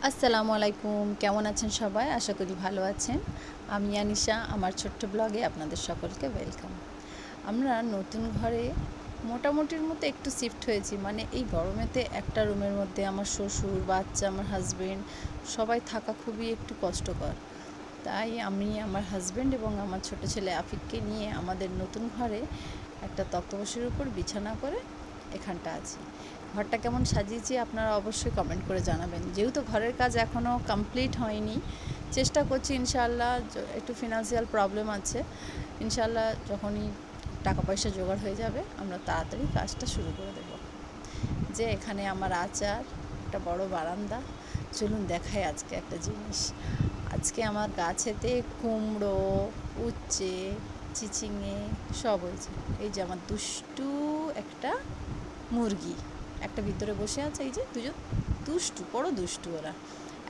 আসসালামু আলাইকুম, কেমন আছেন সবাই? আশা করি ভালো আছেন। আমি আনিশা, আমার ছোট্ট ব্লগে আপনাদের সকলকে ওয়েলকাম। আমরা নতুন ঘরে মোটামুটির মতো একটু শিফট হয়েছি, মানে এই গরমেতে একটা রুমের মধ্যে আমার শ্বশুর, বাচ্চা, আমার হাজবেন্ড সবাই থাকা খুবই একটু কষ্টকর। তাই আমি আমার হাজবেন্ড এবং আমার ছোট ছেলে আফিককে নিয়ে আমাদের নতুন ঘরে একটা তক্তপোশের উপর বিছানা করে এখানটা আছি। ঘরটা কেমন সাজিয়েছি আপনারা অবশ্যই কমেন্ট করে জানাবেন। যেহেতু ঘরের কাজ এখনও কমপ্লিট হয়নি, চেষ্টা করছি ইনশাআল্লাহ। একটু ফিনান্সিয়াল প্রবলেম আছে, ইনশাআল্লাহ যখনই টাকা পয়সা জোগাড় হয়ে যাবে আমরা তাড়াতাড়ি কাজটা শুরু করে দেব। যে এখানে আমার আচার, একটা বড় বারান্দা। চলুন দেখাই আজকে একটা জিনিস। আজকে আমার গাছেতে কুমড়ো, উচ্ছে, চিচিঙে সব হয়েছে। এই যে আমার দুষ্টু একটা মুরগি একটা ভিতরে বসে আছে, এই যে দুজন দুষ্টু, বড় দুষ্টু ওরা,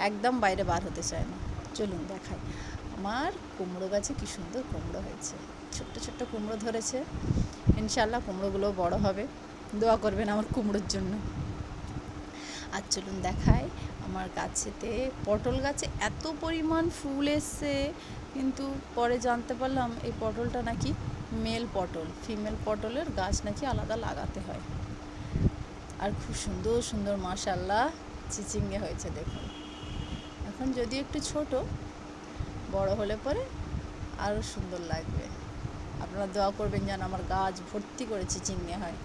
একদম বাইরে বার হতে চায় না। চলুন দেখাই আমার কুমড়ো গাছে কি সুন্দর কুমড়ো হয়েছে। ছোট্ট ছোট্ট কুমড়ো ধরেছে, ইনশাআল্লাহ কুমড়োগুলো বড় হবে। দোয়া করবেন আমার কুমড়োর জন্য। আর চলুন দেখাই আমার গাছেতে, পটল গাছে এত পরিমাণ ফুল এসছে, কিন্তু পরে জানতে পারলাম এই পটলটা নাকি মেল পটল, ফিমেল পটলের গাছ নাকি আলাদা লাগাতে হয়। আর খুব সুন্দর সুন্দর মাশাআল্লাহ চিচিঙ্গে হয়েছে দেখুন। এখন যদি একটু ছোট, বড় হলে পরে আরও সুন্দর লাগবে। আপনারা দোয়া করবেন যেন আমার গাছ ভর্তি করে চিচিঙ্গে হয়।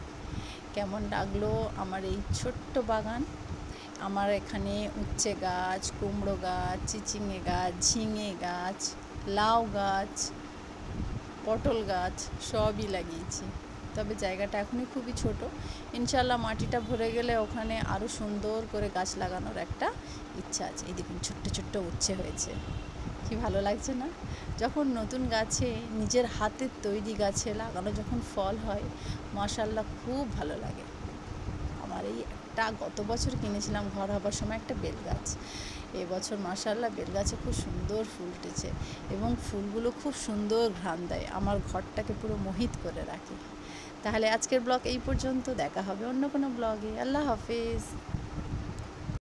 কেমন লাগলো আমার এই ছোট্ট বাগান। আমার এখানে উচ্ছে গাছ, কুমড়ো গাছ, চিচিঙ্গে গাছ, ঝিঙে গাছ, লাউ গাছ, পটল গাছ সবই লাগিয়েছি। তবে জায়গাটা এখনই খুবই ছোট, ইনশাআল্লাহ মাটিটা ভরে গেলে ওখানে আরও সুন্দর করে গাছ লাগানোর একটা ইচ্ছা আছে। এই দেখুন ছোট্ট ছোট্ট উচ্ছে হয়েছে, কি ভালো লাগছে না? যখন নতুন গাছে, নিজের হাতের তৈরি গাছে লাগানো যখন ফল হয়, মাশাআল্লাহ খুব ভালো লাগে। আমার এই একটা গত বছর কিনেছিলাম ঘর হবার সময় একটা বেল গাছ। এবছর মাশাআল্লাহ বেল গাছে খুব সুন্দর ফুল উঠেছে এবং ফুলগুলো খুব সুন্দর ঘ্রাণ দেয়, আমার ঘরটাকে পুরো মোহিত করে রাখে। তাহলে আজকের ব্লগ এই পর্যন্ত, দেখা হবে অন্য কোনো ব্লগে। আল্লাহ হাফেজ।